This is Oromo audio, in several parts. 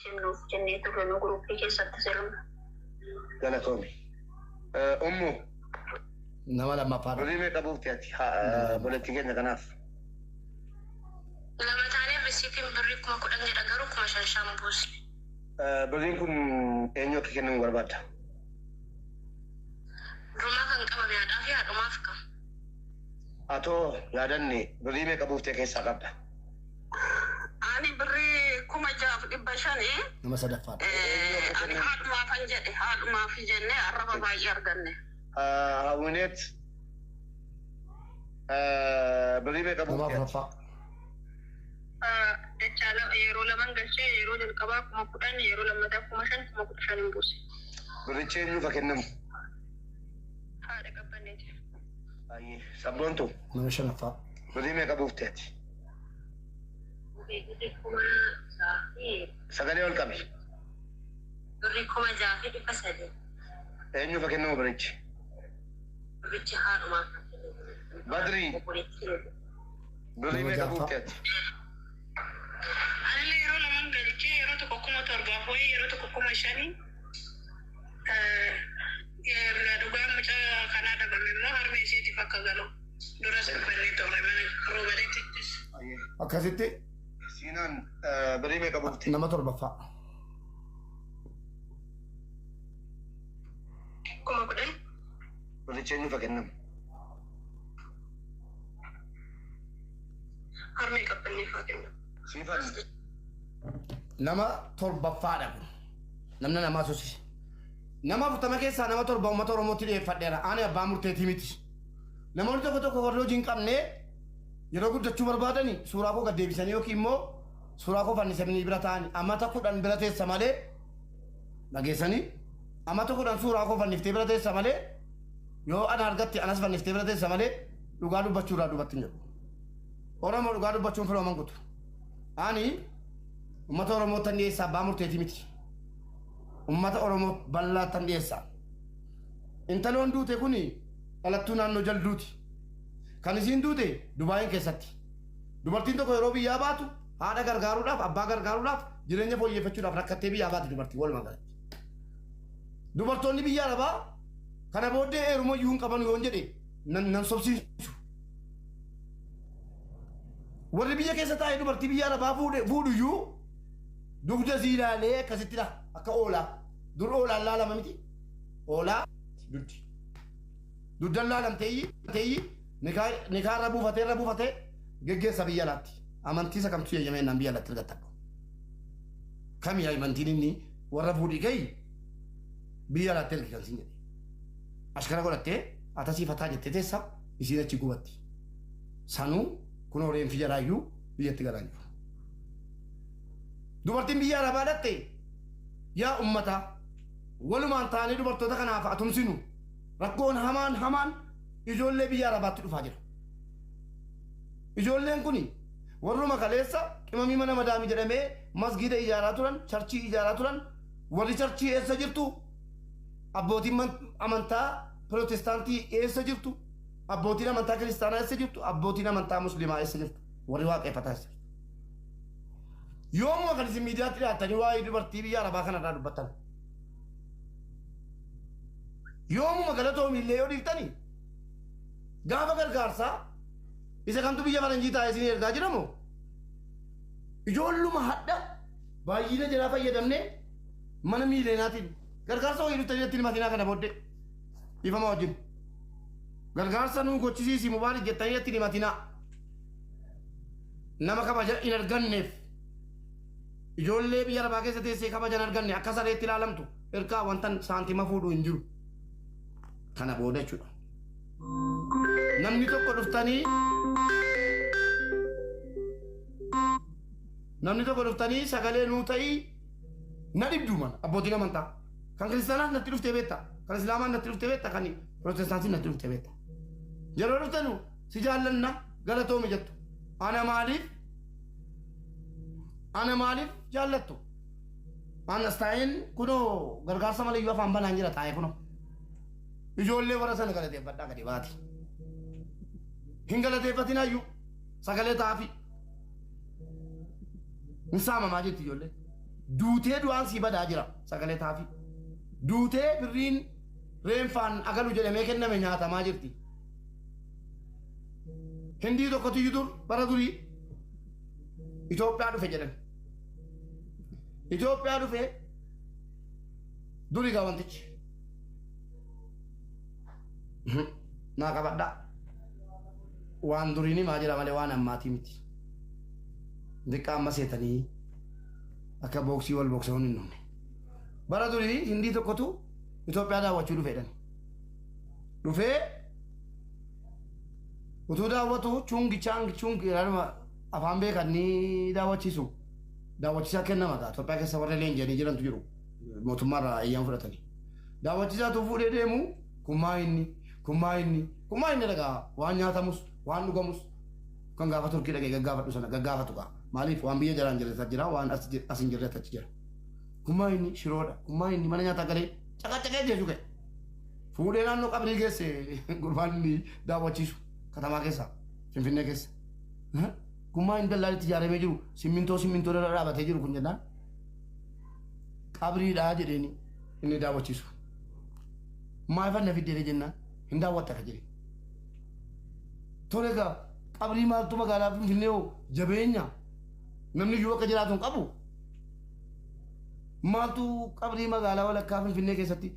kennuuf jennee turre nu guruppii keessatti sirna. Galatoomii. Ummu. Nama lammaffaa. Birrii meeqa buufti ati? Boleettii keenya kanaaf. Lama taanee risiitiin birrii 10,000 jedha garuu 5,500 buusne. Birriin kun eenyu akka kennamu barbaadda? Durumaa kan qabame haadhaa fi haadhumaaf qaba. Atoo yaadanne birrii meeqa buuftee keessaa qabda? Ani birrii 6,500 Nama sadaffaadha. Ani haadhumaafan jedhe haadhumaaf jennee arraba baay'ee arganne. Hawwineet birrii meeqa Nama buuftee? afuraffaa. Jechaala yeroo laman galchee yeroo jalqabaa 10,000 yeroo lammataa 5,000 15,000 buuse. Birrichi eenyuuf kennamu? Haadha qabbanneeti. Ayyee sabboontu Nama shanaffaa. birrii meeqa buuftee ati? Sagalee ol qabi. Birrii 6,300. Eenyuuf kennamu birrichi? Birrichi haadhumaaf. Badrii birrii meeqa buuftee ati? Ani yeroo laman galchee yeroo tokko 7,000 wayii yeroo tokko 5,000 dhugaa mucaa kanaa dabame immoo harmee isiitiif akka galu duras dubbannee turre mana roobadeettis. Akkasitti Siinaan birrii meeqa buuftee? nama torbaffaa. 10,000. Birrichi eenyuuf kennamu? Harmee qabbanneef haa kennu. Siifan Nama torbaffaadha kun. Namni namaa sosi. Nama 40 keessaa nama torba uummata Oromootti dhiyeeffadheera. Ani abbaa murteetii miti. Namoonni tokko tokko warri hojii hin qabne yeroo guddachuu barbaadani suuraa koo gad deebisanii yookiin immoo suuraa koo fannisanii bira ta'anii ammata 10 bira teessa malee dhageessanii ammata 10 suuraa koo fanniftee bira teessa malee yoo ana argatte anas fanniftee bira teessa malee dhugaa dubbachuudhaan dubbatti hin jedhu. Oromoo dhugaa dubbachuun filooman guutu. Ani ummata Oromoo tan dhiyeessa abbaa murteetii miti. Ummata Oromoo bal'aa tan dhiyeessa. Intaloon duute kuni dhalattuu naannoo jalduuti. Kan isiin duute Dubaayin keessatti. Dubartiin tokko yeroo biyyaa baatu haadha gargaaruudhaaf abbaa gargaaruudhaaf jireenya fooyyeffachuudhaaf rakkattee biyyaa baatu dubartii walumaa galatti. Dubartoonni biyya arabaa kana booddee heeruma iyyuu hin qaban yoon jedhe nan sobsiisu. Warri biyya keessa taa'ee dubartii biyya arabaa fuudhuyyuu dugda ziilaalee akkasittidha akka oolaa. Dur oolaan laalama miti. Oolaa duddi. Duddan laalamteeyyi nikaarra buufatee geggeessa biyya alaatti. Amantiisa kamtu yeeyyamee naan biyya alaatti argattadhu. Kami amantiin inni warra fuudhii gahi biyya alaatti ergi kan siin jedhe. Ashkara godhattee atasiifataa jettee teessa isiin achi gubatti. Sanuu kun horeen fi jaraayyuu biyyatti garaa jiru. Dubartiin biyya arabaa dhatte yaa ummata walumaan taanee dubartoota kanaaf atumsinu rakkoon hamaan ijoollee biyya arabaatti dhufaa jira. Ijoolleen kuni warruma kaleessa qimamii mana madaamii jedhamee masgiida ijaaraa turan, charchii ijaaraa turan, warri charchii eessa jirtu? Abbootiin amantaa Pirotestaantii eessa jirtu? Abbootiin amantaa kiristaanaa eessa jirtu? Abbootiin amantaa musliimaa eessa jirtu? Warri waaqeffataa eessa jirtu? Yoomuma kan isin miidiyaatti dhiyaatanii waa'ee dubartii biyya arabaa kanarraa dubbattan. Yoomuma galatoomiillee yoo dhiiftanii gaafa gargaarsaa isa kamtu biyya faranjii taa'ee isin ergaa jiramoo? Ijoolluma hadha baay'ina jalaa fayyadamnee mana miileenaatiin gargaarsa wayii dhuftanii ittiin makiinaa kana booddee ifama wajjin. Gargaarsa nuu gochisiisi mubaarik jettanii ittiin makiinaa nama kabaja hin arganneef ijoollee biyya arabaa keessa teessee kabaja hin arganne akka sareetti ilaalamtu ergaa wantan saantima fuudhu hin jiru. Kana booda jechuudha. Namni tokko dhuftanii sagalee nuu ta'ii na dhibdu mana abbootiin amantaa. Kan kiristaanaa natti dhuftee beekta. Kan islaamaa natti dhuftee beekta. Kan Pirotestaantii natti dhuftee beekta. Yeroo dhuftanu si jaallanna galatoomi jettu. Ana maaliif jaallattu? Anas taa'een kunoo gargaarsa malee iyyuu afaan banaan jira taa'ee kunoo. Ijoollee warra sana galateeffadhaa gadi baati. Hin galateeffatinayyuu sagalee taa'afi. Hin saamamaa jetti ijoollee. duutee du'aan si badaa jira sagalee taafi duutee birriin reenfaan agalu jedhamee kenname nyaatamaa jirti hindii tokkotu dur bara durii Itoophiyaa dhufe jedhan Itoophiyaa dhufe durii gaa wantichi naa qabadhaa waan duriini maa jira malee waan ammaatii miti diqqa amma seetanii akka booksii wal booksahuun hin dhumne bara durii hindii tokkotu Itoophiyaa daawwachuu dhufeedhan dhufee utuu daawwatu chungi afaan beekanii daawwachiisaa kennama gaa Itoophiyaa keessa warra leenjanii jirantu jiru mootummaarraa eeyyam fudhatanii daawwachiisaatu fuudhee deemu kummaa inni dhagaa waan nyaatamus waan dhugamus kan gaafa turkii dhagee gaggaafadhu sana gaggaafatu gaa maaliif waan biyya jalaan jirreessa jira waan as hin jirreessa achi jira kummaa inni shiroodha kummaa inni mana nyaataa galee caqacaqee jechu ka'e fuudhee naannoo qabrii geesse gurbaan inni daawwachiisu katamaa keessa finfinnee keessa kummaa inni dallaalitti ijaaramee jiru simmintoo irra dhaabatee jiru kun jennaan qabriidhaa jedheeni inni daawwachiisu maal fanna fiddee jennaan hin daawwatta ka jedhe tole egaa qabrii maaltu magaalaa finfinnee jabeenya namni iyyuu akka jiraatu hin qabu maaltu qabrii magaalaa walakkaa finfinnee keessatti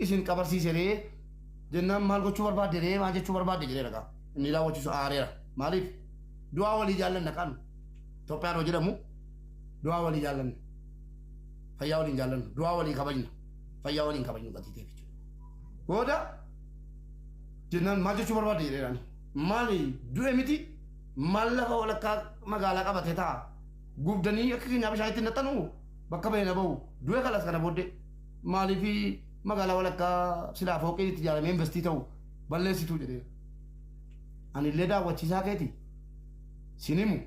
isin qabarsiiseree jennaan maal gochuu barbaadde maal jechuu barbaadde jedhee dhagaa inni daawwachiisu aareera maaliif du'aa walii jaallanna qabu Itoophiyaan hoo jedhamu du'aa walii jaallanna fayyaa waliin jaallanna du'aa walii kabajna fayyaa waliin kabajnu gatiitee jechuudha booda jennaan maal jechuu barbaadde jedheedhaan maali du'e miti maal lafa walakkaa magaalaa qabate ta'a gubdanii akka keenyaa bishaanitti naxxanu bakka beena bahu du'e kalas kana booddee maaliifi magaalaa walakkaa silaa fooqeen itti ijaaramee investii ta'u balleessituu jedhee ani illee daawwachiisaa keeti sinimu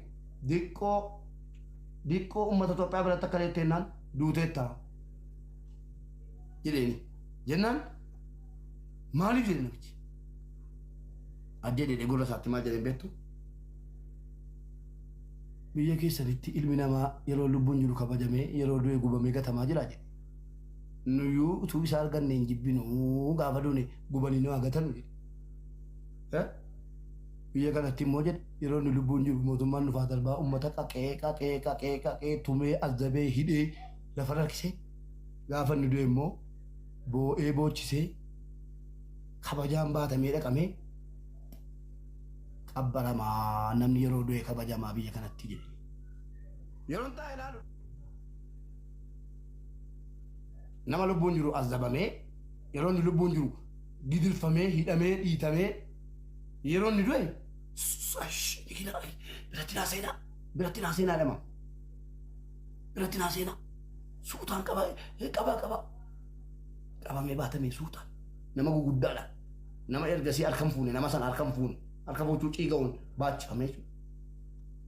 diqqoo uummata Itoophiyaa biratti akka leetteennaan duuteettaa jedheeni jennaan maaliif jedhe namichi addee dheedhee gurra isaatti maal jedheen beektu biyya keessanitti ilmi namaa yeroo lubbuun jiru kabajamee yeroo du'e gubamee gatamaa jira jedhe nuyyuu utuu isaa arganne hin jibbinuu gaafa duune gubanii nu agatanu jedhe biyya kanatti immoo jedhe yeroo nu lubbuun jiru mootummaan nufaa darbaa uummata qaqee tumee azabee hidhee lafa rakkisee gaafa nu du'e immoo boo'ee boochisee kabajaan baatamee dhaqamee qabbaramaa namni yeroo du'e kabajamaa biyya kanatti jedhe yeroon taa'e ilaalu nama lubbuun jiru azabamee yeroo inni lubbuun jiru gidirfamee hidhamee dhiitamee yeroo inni du'e biratti naa seenaa dhama biratti naa seenaa suutaan qabamee baatamee suutaan nama guguddaadha nama ergasii harkan fuune nama sana harkan fuune harka boocuu ciiga'uun baachifamee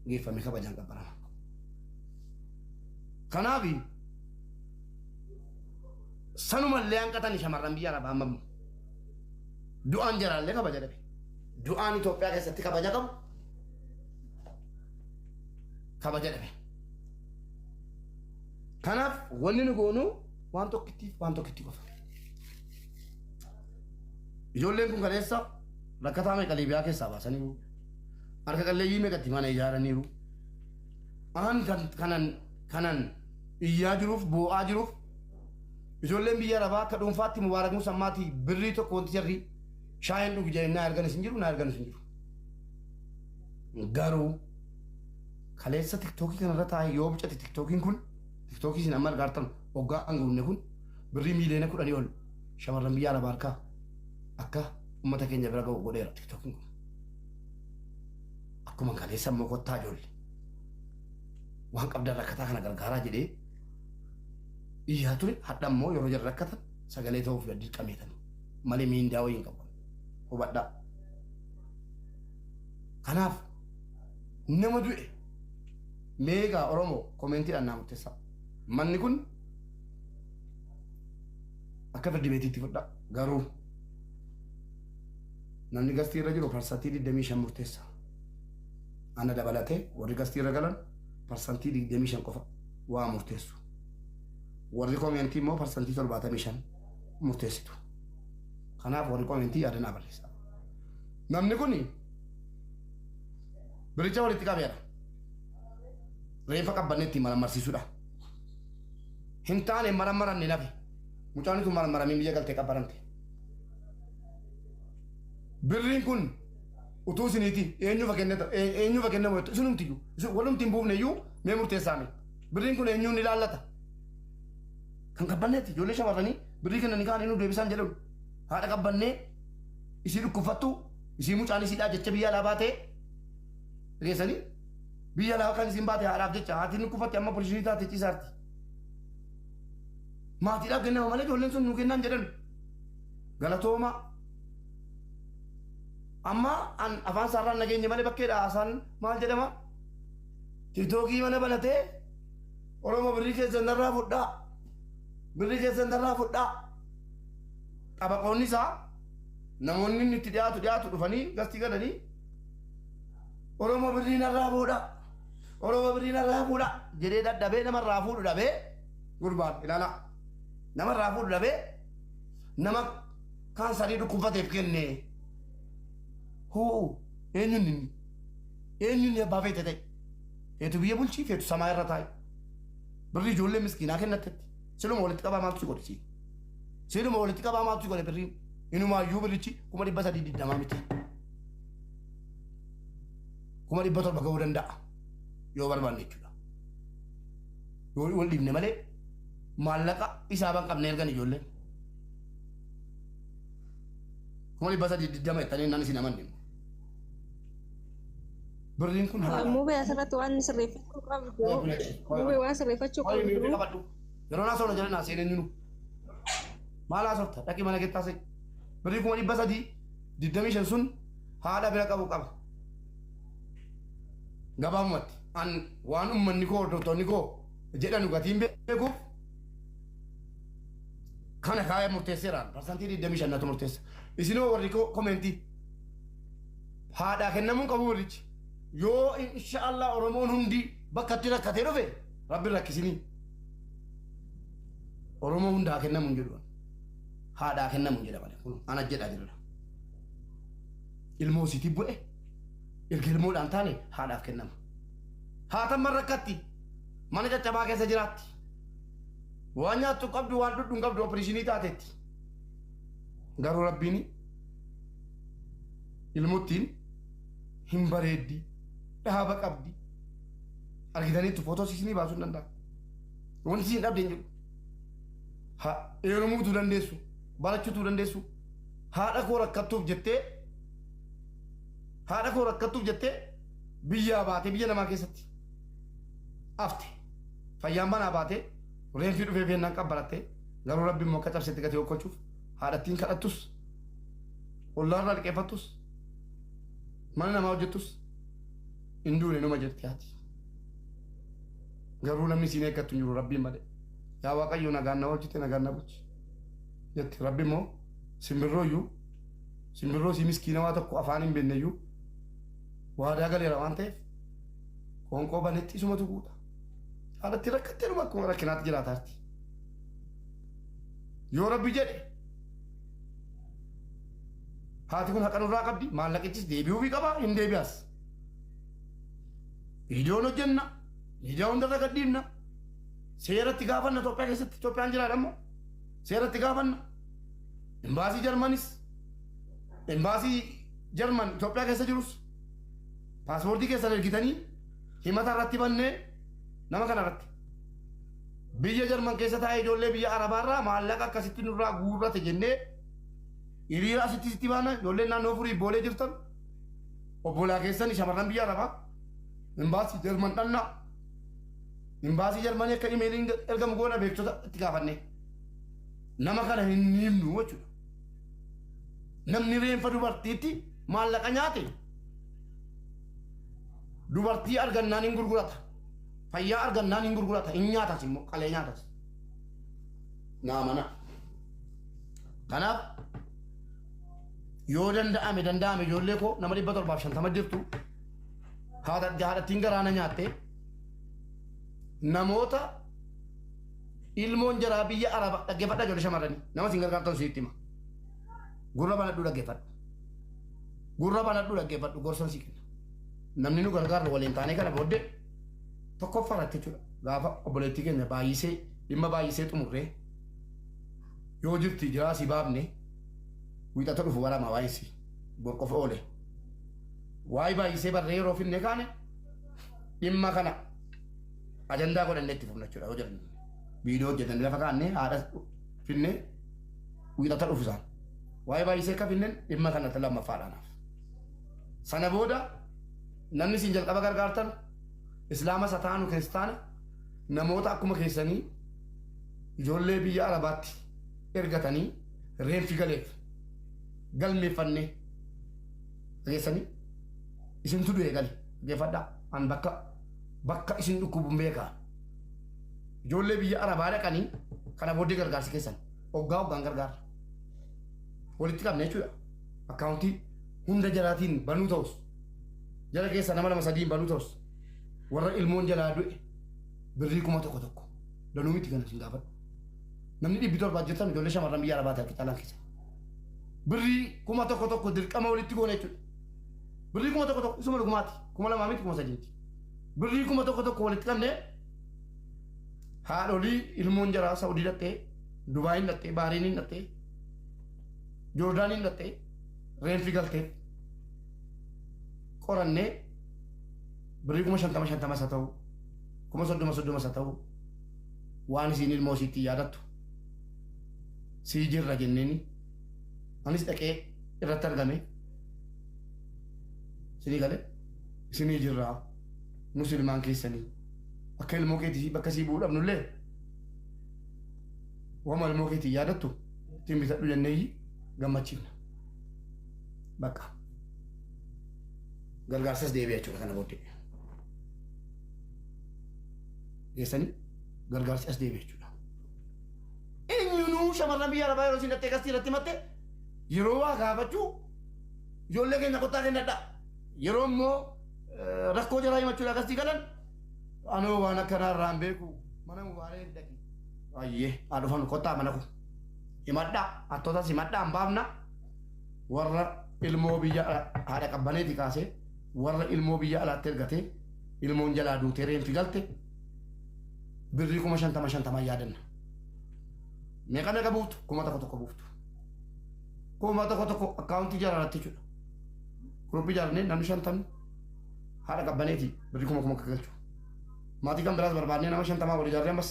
geeffamee kabajaan qabbarama kanaaf sanumallee hanqatanii shamarran biyya arabaa ammamu du'aan jaraallee kabaja dhabe du'aan Itoophiyaa keessatti kabaja qabu kabaja dhabe kanaaf wanni nu goonu waan tokkitti qofa ijoolleen kun kaleessa rakkataa meeqa Liibiyaa keessaa baasaniiru harka qalleeyyii meeqatti mana ijaaraniiru aan kanan iyyaa jiruuf boo'aa jiruuf ijoolleen biyya arabaa akka dhuunfaatti Mubaarak Musammaatii birrii tokko wanti jarri shaayin dhugu jedhee naa erganis hin jiru garuu kaleessa tiktookii kanarra taa'ee yoo bicate tiktookiin kun tiktookii isin amma argaartan waggaa hanguunne kun birrii miiliyoona 10 ol shamarran biyya arabaa harkaa akka ummata keenya bira ga'u godheera tiktookiin kun akkuma kaleessa immoo kottaa ijoollee waan qabdan rakkataa kana gargaaraa jedhee iyyaa ture hadha immoo yeroo jarri rakkatan sagalee ta'uuf dirqameetan malee miindaa wayii hin qaban hubadhaa kanaaf nama du'e meegaa Oromoo koomentiidhaan naa murteessaa manni kun akka firdi beetiitti fudhaa garuu namni gastii irra jiru parsantii 25 murteessa ana dabalatee warri gastii irra galan parsantii 25 qofa waa murteessu warri koomeentii immoo parsantii 75 murteessitu. Kanaaf warri koomeentii yaadanaa barreessa. Namni kun biricha walitti qabeera. Reeffa qabbanneetti marmarsiisuudha. Hin taane marmaran ni nafe. Mucaan kun marmaramee biyya galtee qabbarante. Birriin kun utuu isiniiti eenyuuf kennama isinumtiyyuu walumti hin buufne iyyuu mee murteessaame. Birriin kun eenyuun ni ilaallata. Kan qabbanneetti ijoollee shamarranii birrii kennanii kaan eenyu deebisaan jedhamu. Haadha qabbannee isii dhukkubfattu isii mucaan isiidhaa jecha biyya alaa baatee dhiyeessanii biyya alaa kan isin baate haadhaaf jecha haatiin dhukkubfatte amma polishinii taate ciisaarti. Maatiidhaaf kennama malee ijoolleen sun nu kennaan jedhan galatooma. Amma afaan saarraan nageenye malee bakkeedha haasaan maal jedhama? Tiktookii mana banatee Oromoo birrii keessan narraa fudhaa. Birrii keessan narraa fudhaa. Qabaqoonni isaa namoonni inni itti dhiyaatu dhufanii gastii galanii Oromoo birrii narraa fuudha. Oromoo birrii narraa fuudha jedhee dadhabee namarraa fuudhu dhabee gurbaan ilaala. Namarraa fuudhu dhabee nama kaansarii dhukkubfateef kennee. Hoo eenyuun abbaa feete ta'e feetu biyya bulchii feetu samaa irra taa'e birrii ijoollee miskiinaa kennatetti siluma walitti qabaa maaltu si godhisi siluma walitti qabaa maaltu si godhe birriin inumaayyuu birrichi 320 miti 700 ga'uu danda'a yoo barbaanne jechuudha yoo wal dhiibne malee maallaqa isaaban qabne ergan ijoolleen 320 jettanii naan isin amanne. Birriin kun haa. Mubee asirratti waan sirreeffachuu qabdu. Mubee waan sirreeffachuu qabdu. Yeroo naa soona jedhan aseen eenyunu. Maal haasofta dhaqii mana keessaa se'e. Birrii 325 sun haadha bira qabu qaba. Gabaabumatti an waan uummanni koo hordoftoonni koo jedhanu gatiin beekuuf kana kaayee murteesseeraan parsantii 25 natu murteessa. Isinoo warri koomeentii haadhaa kennamuun qabu birrichi. Yoo inshaallah Oromoon hundi bakka itti rakkatee dhufe rabbi rakkisinii. Oromoo hundaa kennamuun jedhu haadhaa kennamuun jedhama kun ana jedhaa jirudha. Ilmoo sitii bu'e erga ilmoodhaan taane haadhaaf kennama. Haatamman rakkatti mana caccabaa keessa jiraatti. Waan nyaattu qabdu waan dhudhuun qabdu opereeshinii taateetti. Garuu rabbiin ilmuttiin hin bareeddi dhaaba qabdi argitaniitu footoo isinii baasuu hin danda'a. Wanti isin dhabdeen jedhu eerumuutuu dandeessu barachuutuu dandeessu haadha koo rakkattuuf jettee biyyaa baatee biyya namaa keessatti afte fayyaan banaa baatee reenfii dhufee beennaan qabbarattee garuu rabbiin immoo akka cabsetti gatee okkolchuuf haadhattiin kadhattus ollaarraa liqeeffattus mana namaa hojjettus hin duune numa jirti haati. Garuu namni siin eeggattu hin jiru rabbiin malee. Yaa Waaqayyo nagaan na hojjete nagaan na bulchi jetti rabbi immoo simbirroo sii miskiina waa tokko afaan hin beekneyyuu waadaa galeera waan ta'eef qoonqoo banetti isumatu guuta. Haadhatti rakkattee dhuma akkuma rakkinaatti jiraataarti. Yoo rabbi jedhe haati kun haqa nurraa qabdi maallaqichis deebi'uufii qaba hin deebi'as. Viidiyoon hojjenna miidiyaa hundarra gadhiifna seeratti gaafanna Itoophiyaa keessatti Itoophiyaan jiraadhammoo seeratti gaafanna. Embaasii Jarman Itoophiyaa keessa jirus paaspoortii keessan ergitanii himata irratti bannee nama kana irratti biyya Jarman keessa taa'ee ijoollee biyya Arabaarraa maallaqa akkasitti nurraa guurrate jennee hiriira asitti baana ijoolleen naannoo furii boolee jirtan obbolaa keessan shamarran biyya Arabaa embaasii Jarman dhannaa embaasii Jarmanii akka imeeliin ergamu goona beektota itti gaafanne nama kana hin himnu jechuudha. Namni reenfa dubartiitti maallaqa nyaate dubartii argannaan hin gurgurata fayyaa argannaan hin gurgurata hin nyaatas immoo qalee nyaatas naamana. Kanaaf yoo danda'ame ijoollee koo nama 750 jirtu haadhattiin garaana nyaatte namoota ilmoon jaraa biyya araba dhaggeeffadha ijoollee shamarranii nama siin gargaartan sitti hima gurra banadhu dhaggeeffadhu gurra banadhu dhaggeeffadhu gorsan si kenna namni nu gargaarru waliin taanee kana booddee tokkoffaratti jechuudha gaafa obboleettii keenya baay'isee dhimma baay'isee xumurree yoo jirti jiraa si baafne wiixata dhufu barama baay'isi borqofa oole waa'ee baay'isee barree yeroo finne kaane dhimma kana ajandaa godhannee itti fufna jechuudha yoo jedhan viidiyoo hojjetan lafa kaanne haadha finne wiixata dhufu isaan waa'ee baay'isee akka finnen dhimma kanatti lammaffaadhaanaaf sana booda namni siin jalqaba gargaartan islaama sataanu kiristaana namoota akkuma keessanii ijoollee biyya arabaatti ergatanii reenfi galeef galmeeffannee dhageessanii isintu du'e gale geeffadhaa an bakka isin dhukkubuun beekaa ijoollee biyya arabaa dhaqanii kana booddee gargaarsi keessan hoggaan gargaara walitti qabne jechuudha akkaawuntii hunda jalaatiin banuu ta'us jala keessa nama 2-3 banuu ta'us warra ilmoon jalaa du'e birrii 1,000 danuu miti kana sin gaafadhu namni 700 jettan ijoollee shamarran biyya arabaa ta'e caalaan keessa birrii 1,000 dirqama walitti goone jechuudha birrii 1,000 isuma dhugumaati 2,000 miti 3,000 birrii 1,000 walitti qabne haadholii ilmoon jaraa Saudii dhattee Dubaayin dhattee Baariiniin dhattee Joordaaniin dhattee reenfi galtee qorannee birrii 50,000 isa ta'u 30,000 isa ta'u waan isiin ilmoo isiitti yaadattu sii jirra jenneeni anis dhaqee irratti argame sinii galee isinii jirraa nus ilmaan keessanii akka ilmoo keetii bakka sii bu'uu dhabnullee wama ilmoo keetii yaadattu ittiin bitadhu jenneeyyi gammachiifna bakka gargaarsas deebi'a jechuudha kana booddee geessanii gargaarsi as deebi'a jechuudha eenyuunuu shamarran biyya arabaa yeroo isin dhattee kastii irratti himatte yeroo waa gaafachuu ijoollee keenya kottaa kennadha yeroo immoo rakkoo jaraa himachuudha kastii galan anoo waan akkanaa irraan beeku mana mubaalee dhaqi ayyee haa dhufan kottaa mana kun himadhaa hattootas himadhaa hin baafna warra ilmoo biyya haadha qabbaneeti kaasee warra ilmoo biyya alaatti ergatee ilmoon jalaa duutee reenfi galte birrii 50,000 yaadanna meeqa meeqa buuftu 1,000 buuftu 1,000 akkaawuntii jaraarratti jechuudha guruppii jaarnee namni 50 haadha qabbaneeti birrii 1,000 galchu maatii kan biraas barbaadnee nama 50 walii jaarree ammas